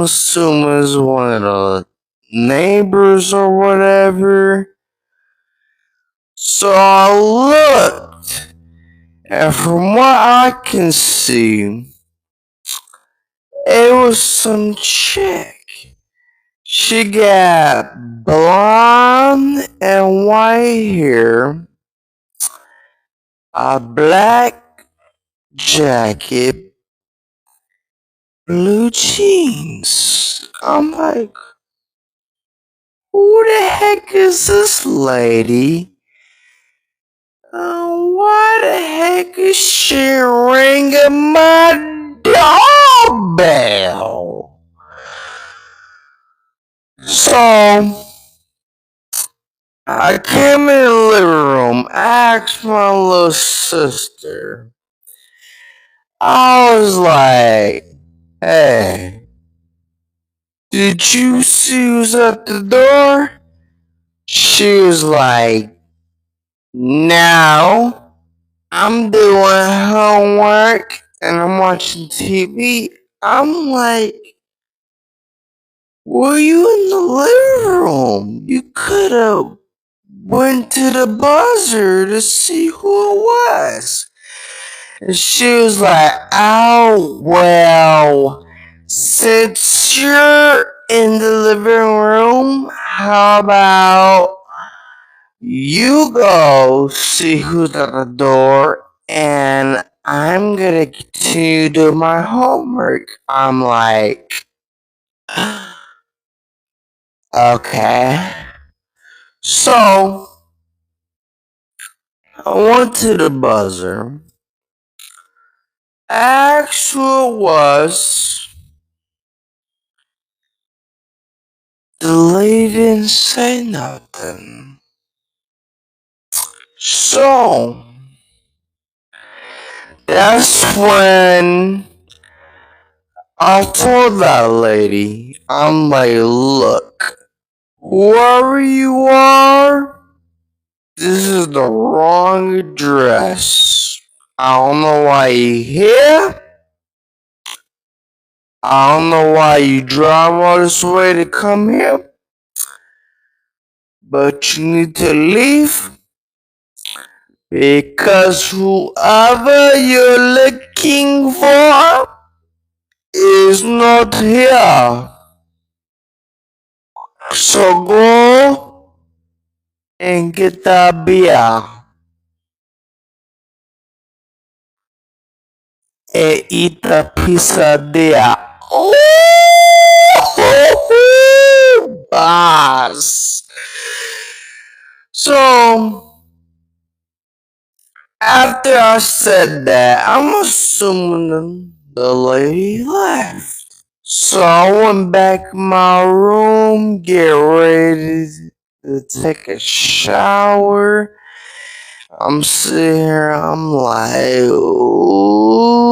assuming it was one of the neighbors or whatever. So I looked, and from what I can see, it was some chick. She got blonde and white hair, a black jacket, blue jeans. I'm like, who the heck is this lady? Why the heck is she ringing my doorbell? So, I came in the living room, asked my little sister. I was like, hey, did you see who's at the door? She was like, no, I'm doing homework and I'm watching TV. I'm like, were you in the living room? You could have went to the buzzer to see who it was. And she was like, oh, well, since you're in the living room, how about you go see who's at the door and I'm gonna continue doing my homework. I'm like, okay. So, I went to the buzzer. Actual was the lady didn't say nothing. So, that's when I told that lady, I'm like, look, whoever you are, this is the wrong address. I don't know why you here. I don't know why you drive all this way to come here. But you need to leave. Because whoever you're looking for is not here. So go and get that beer and eat the pizza. Oh, boss. So after I said that, I'm assuming the lady left. So I went back in my room, get ready to take a shower. I'm sitting here, I'm like, ooh,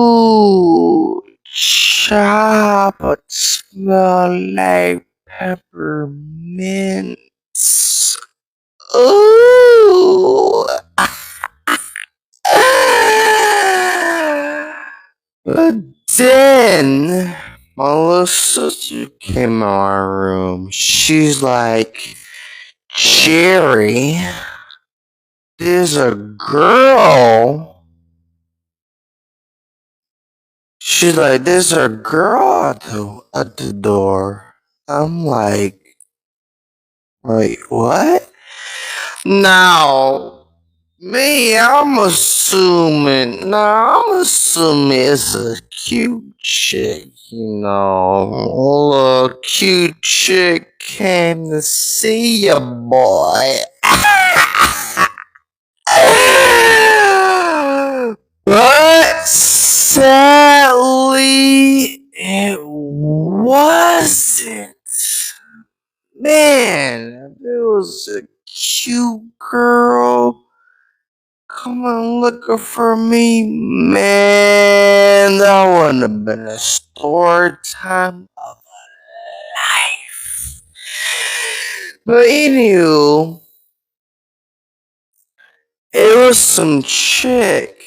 chop, it smell like peppermints. Ooh. But then my little sister came in my room. She's like, Jerry, there's a girl. She's like, there's a girl at the door. I'm like, wait, what? Now, I'm assuming it's a cute chick, you know. A little cute chick came to see ya, boy. But sadly, it wasn't. Man, if it was a cute girl, come on looking for me, man, that wouldn't have been a story time of life. But anywho, it was some chick,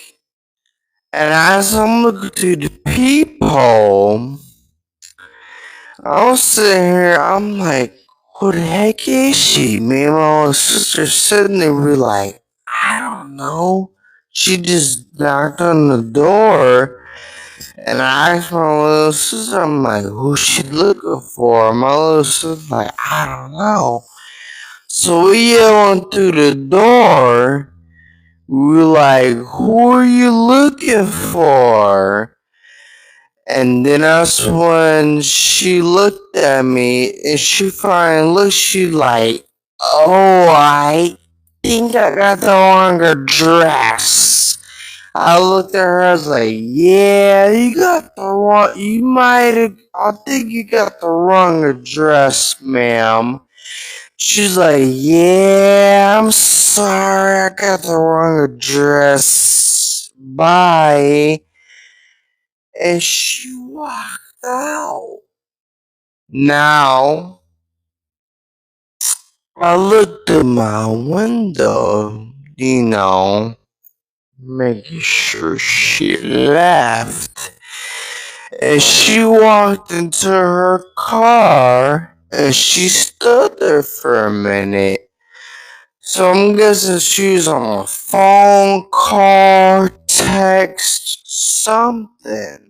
and as I'm looking through the peephole, I was sitting here, I'm like, who the heck is she? Me and my little sister sitting there, we like, I don't know. She just knocked on the door, and I asked my little sister, I'm like, who's she looking for? My little sister's like, I don't know. So we yelling through the door, we were like, who are you looking for? And then that's when she looked at me and she finally looked, she like, oh, I think I got the wrong address. I looked at her, I was like, yeah, I think you got the wrong address, ma'am. She's like, yeah, I'm sorry, I got the wrong address. Bye. And she walked out. Now, I looked at my window, making sure she left. And she walked into her car and she stood there for a minute. So I'm guessing she was on a phone call, text, something.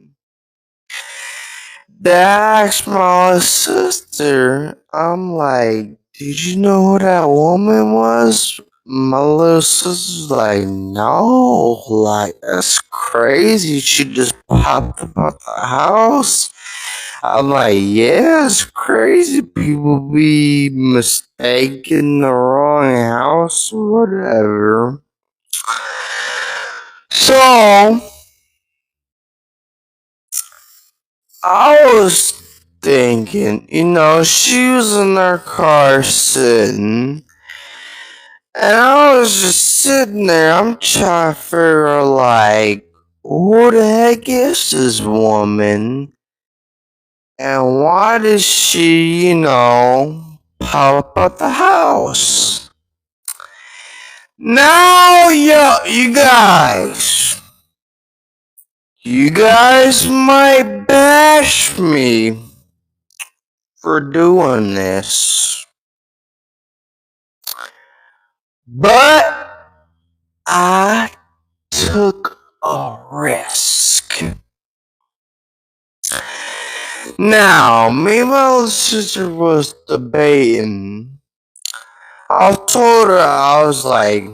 Then I asked my little sister, I'm like, did you know who that woman was? My little sister's like, no, like, that's crazy. She just popped up out the house. I'm like, yeah, it's crazy. People be mistaken the wrong house or whatever. So, I was thinking, she was in her car sitting, and I was just sitting there. I'm trying to figure, like, who the heck is this woman? And why does she, pop up at the house? Now, you guys might bash me for doing this. But I took a risk. Now, me and my little sister was debating. I told her, I was like,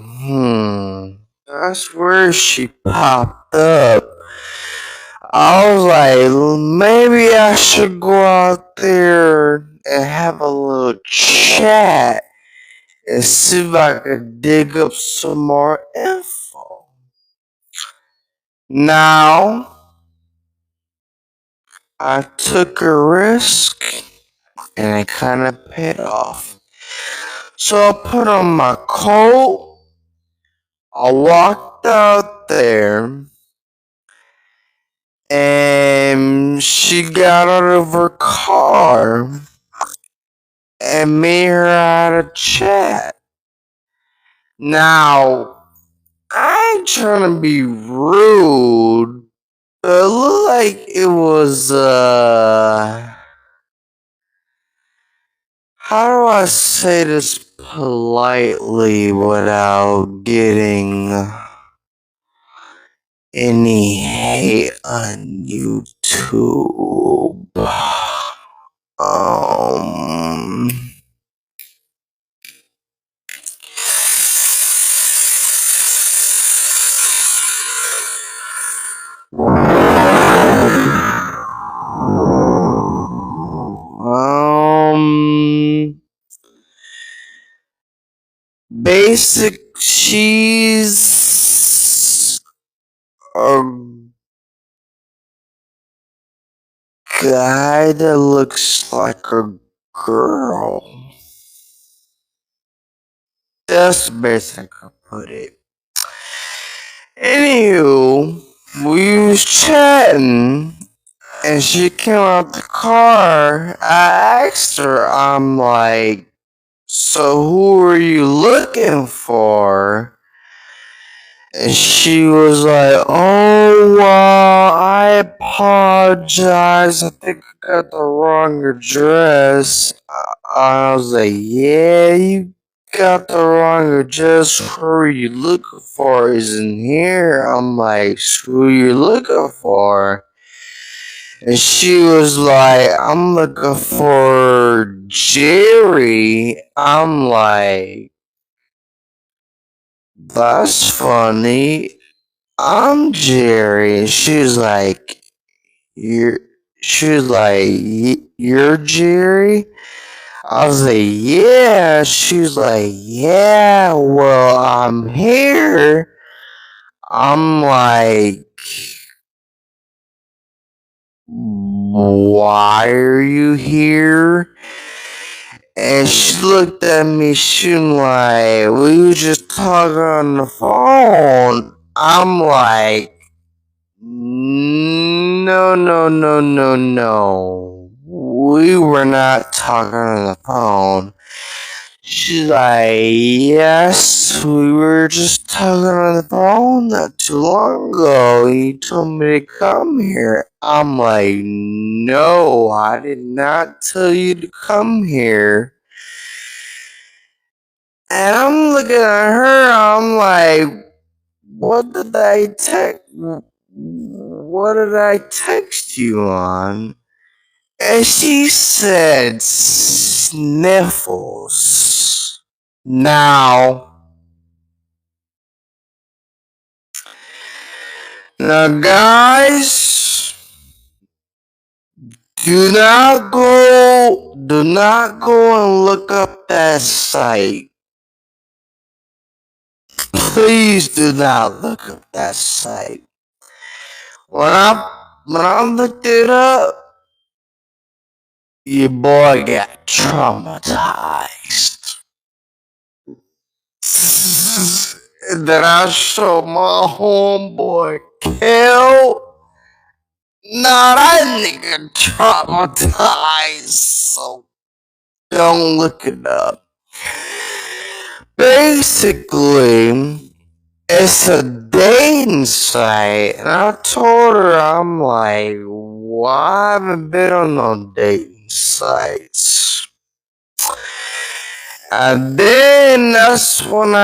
that's where she popped up. I was like, maybe I should go out there and have a little chat and see if I could dig up some more info. Now, I took a risk and it kind of paid off. So I put on my coat, I walked out there, and she got out of her car and me and her had a chat. Now, I ain't trying to be rude, but it looked like it was, how do I say this politely without getting any hate on YouTube? Um, she's a guy that looks like a girl. That's the best I could put it. Anywho, we was chatting, and she came out the car. I asked her, I'm like, so who are you looking for? And she was like, oh, I apologize. I think I got the wrong address. I was like, yeah, you got the wrong address. Who you looking for isn't here. I'm like, who you looking for? And she was like, I'm looking for Jerry. I'm like, that's funny. I'm Jerry. And she was like, you're, she was like, you're Jerry? I was like, yeah. She was like, yeah, well, I'm here. I'm like, why are you here? And she looked at me, she was like, we were just talking on the phone. I'm like, no, no, no, no, no. We were not talking on the phone. She's like, yes, we were just talking on the phone not too long ago. You told me to come here. I'm like, no, I did not tell you to come here. And I'm looking at her, I'm like, what did I text you on? And she said, sniffles. Now guys, do not go and look up that site. Please do not look up that site. When I looked it up, your boy got traumatized. And then I showed my homeboy Kel. Nah, that nigga traumatized. So don't look it up. Basically, it's a dating site, and I told her, I'm like, well, I haven't been on no dating sites. And then that's when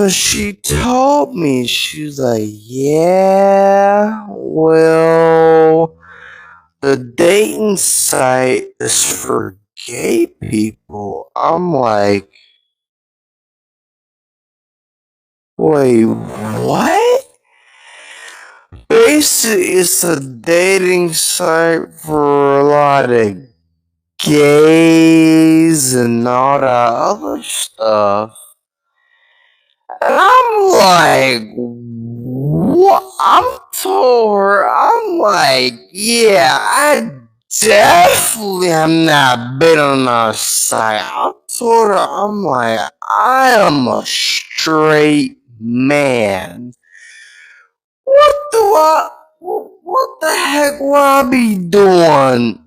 she told me, she was like, yeah, well, the dating site is for gay people. I'm like, wait, what? Basically, it's a dating site for a lot of gays and all that other stuff. And I'm like, what? I'm told her, I'm like, yeah, I definitely have not been on our site. I told her, I'm like, I am a straight man. What the heck would I be doing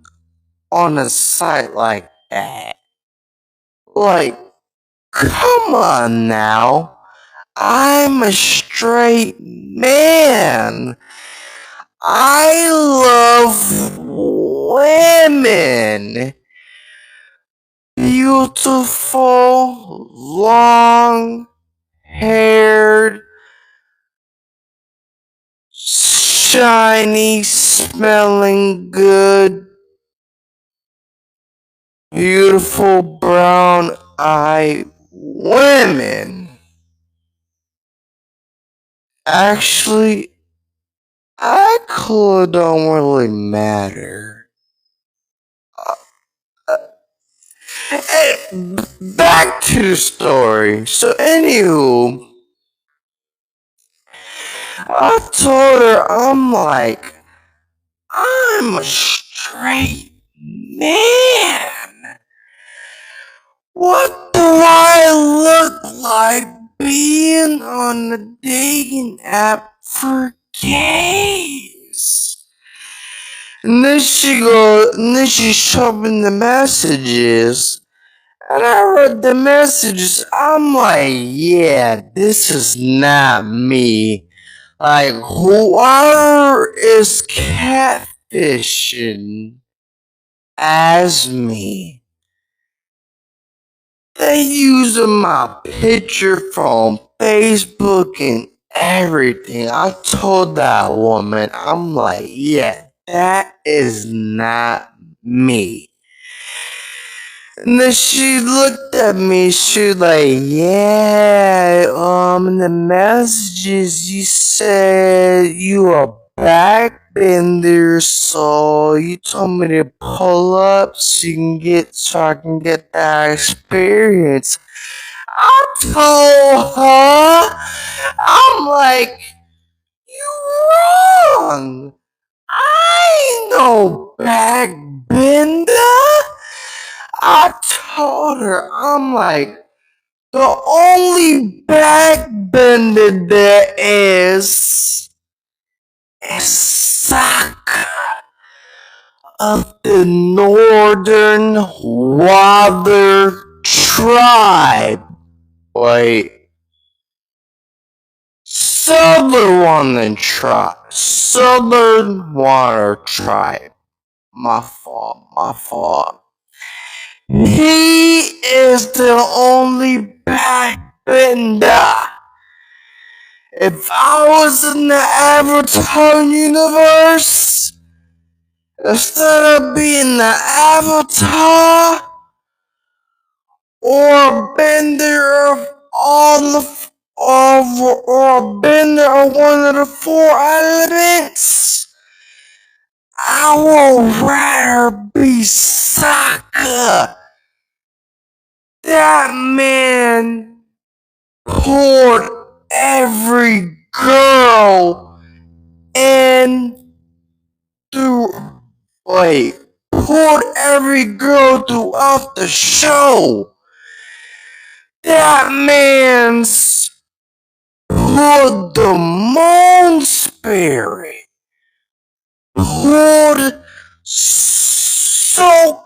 on a site like that? Like, come on now. I'm a straight man. I love women. Beautiful, long haired, shiny, smelling good, beautiful brown eyed women. Actually, I color don't really matter. Back to the story. So, anywho, I told her, I'm like, I'm a straight man. What do I look like being on the dating app for gays? And then she showed me the messages. And I read the messages. I'm like, yeah, this is not me. Like, whoever is catfishing as me, they using my picture from Facebook and everything. I told that woman, I'm like, yeah, that is not me. And then she looked at me, she was like, yeah, in the messages you said you a backbender, so you told me to pull up so I can get that experience. I told her, I'm like, you wrong. I ain't no backbender. I told her, I'm like, the only backbender there is Saka of the Northern Water Tribe. Wait, Southern Water Tribe. My fault. He is the only backbender. If I was in the Avatar universe, instead of being the Avatar or a bender of all the or a bender of one of the four elements, I would rather be Sokka. That man poured every girl in through poured every girl throughout the show. That man's poured the moon spirit. Poured so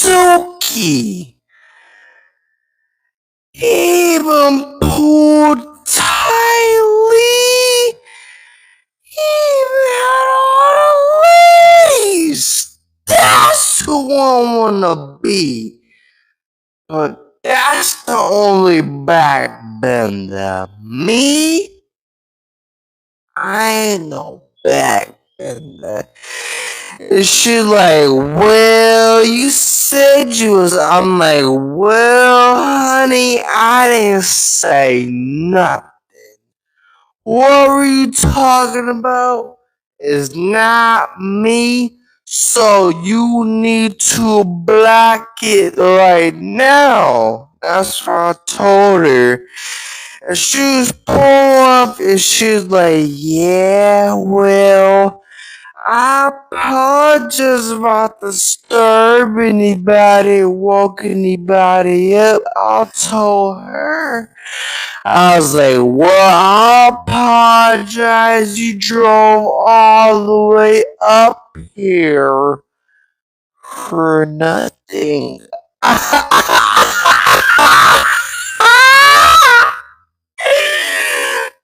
Suki. Even poured Tylee. Even had all the ladies. That's who I wanna be. But that's the only backbender. Me? I ain't no backbender. And she like, well, you said you was. I'm like, well, honey, I didn't say nothing. What were you talking about? It's not me. So you need to block it right now. That's what I told her. And she was pulling up and she was like, yeah, well, I apologize about disturb anybody, woke anybody up. I told her. I was like, well, I apologize. You drove all the way up here for nothing.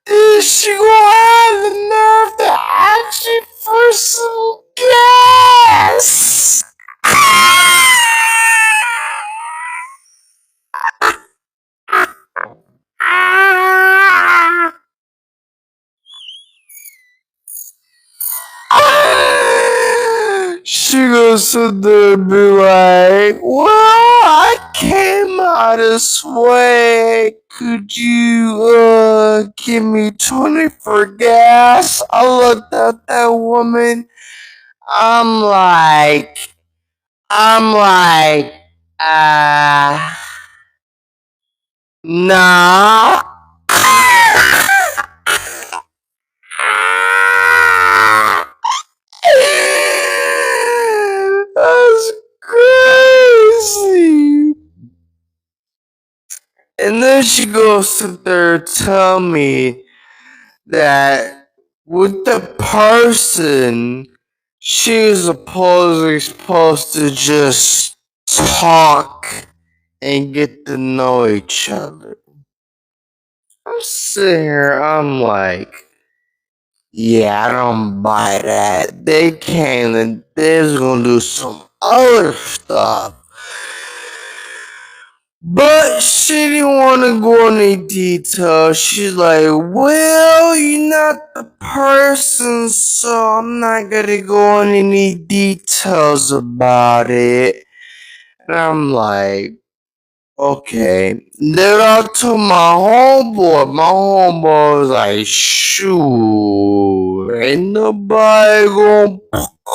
Is she gonna have the nerve to ask you for some gas? She gonna sit there and be like, well, I came out this way. Could you give me 20 for gas? I looked at that woman. I'm like, uh, nah. That's crazy. And then she goes to there tell me that with the person she was supposed to just talk and get to know each other. I'm sitting here, I'm like, yeah, I don't buy that. They came and they was gonna do some other stuff. But she didn't want to go into details. She's like, well, you're not the person, so I'm not gonna go into any details about it. And I'm like, okay. Then I told my homeboy. My homeboy was like, shoot, ain't nobody gonna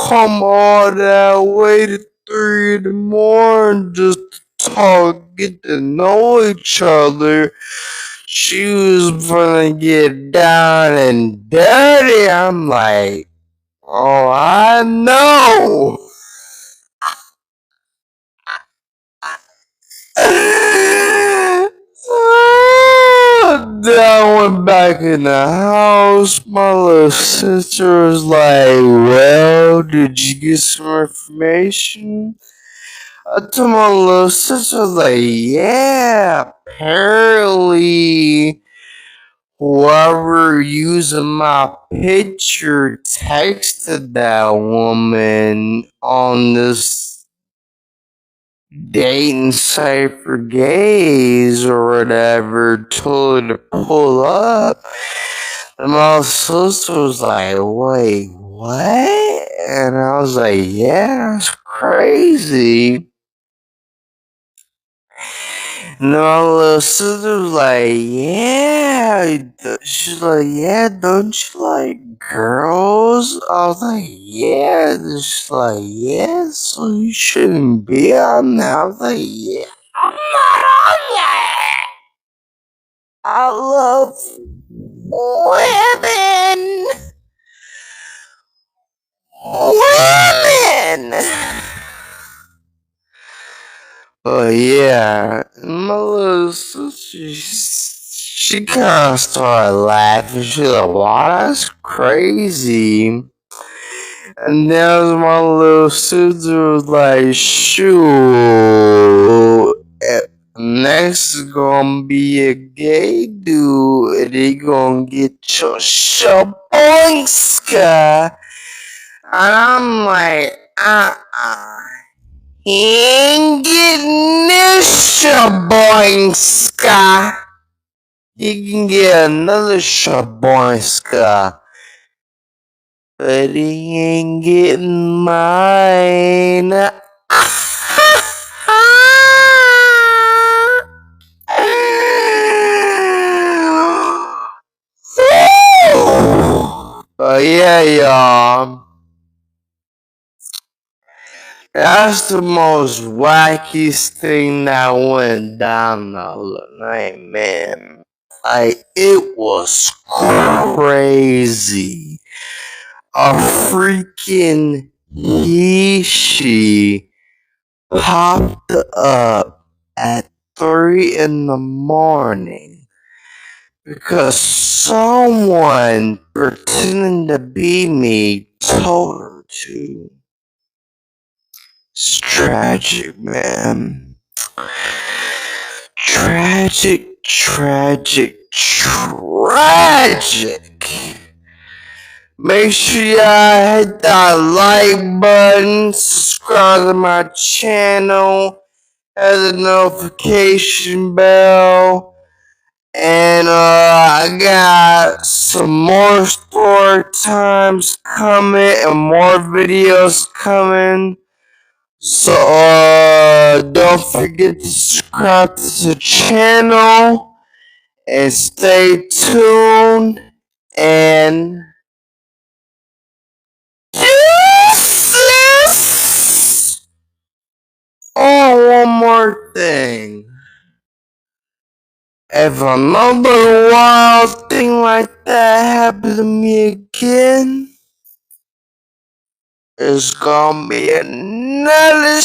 come all that way to 3 in the morning just to talk, get to know each other. She was gonna get down and dirty. I'm like, oh, I know. Then I went back in the house. My little sister was like, well, did you get some information? I told my little sister, I was like, yeah, apparently whoever using my picture texted that woman on this dating site for gays or whatever, told her to pull up. And my sister was like, wait, what? And I was like, yeah, that's crazy. And my little sister was like, yeah. She's like, yeah, don't you like girls? I was like, yeah. And she's like, yeah, so you shouldn't be on that. I was like, yeah, I'm not on that. I love women. Women. But yeah, my little sister, she kind of started laughing. She's like, wow, that's crazy. And then my little sister was like, shoot, next is gonna be a gay dude, and he gonna get your shaboinska. And I'm like, he ain't getting this shaboinska. He can get another shaboinska. But he ain't getting mine. Yeah, y'all. That's the most wackiest thing that went down the other night, man. Like, it was crazy. A freaking she popped up at 3 in the morning because someone pretending to be me told her to. It's tragic, man. Tragic, tragic, tragic. Make sure y'all hit that like button, subscribe to my channel, hit the notification bell, and I got some more story times coming and more videos coming. So don't forget to subscribe to the channel and stay tuned and useless. Oh, one more thing. If another wild thing like that happened to me again, it's gonna be another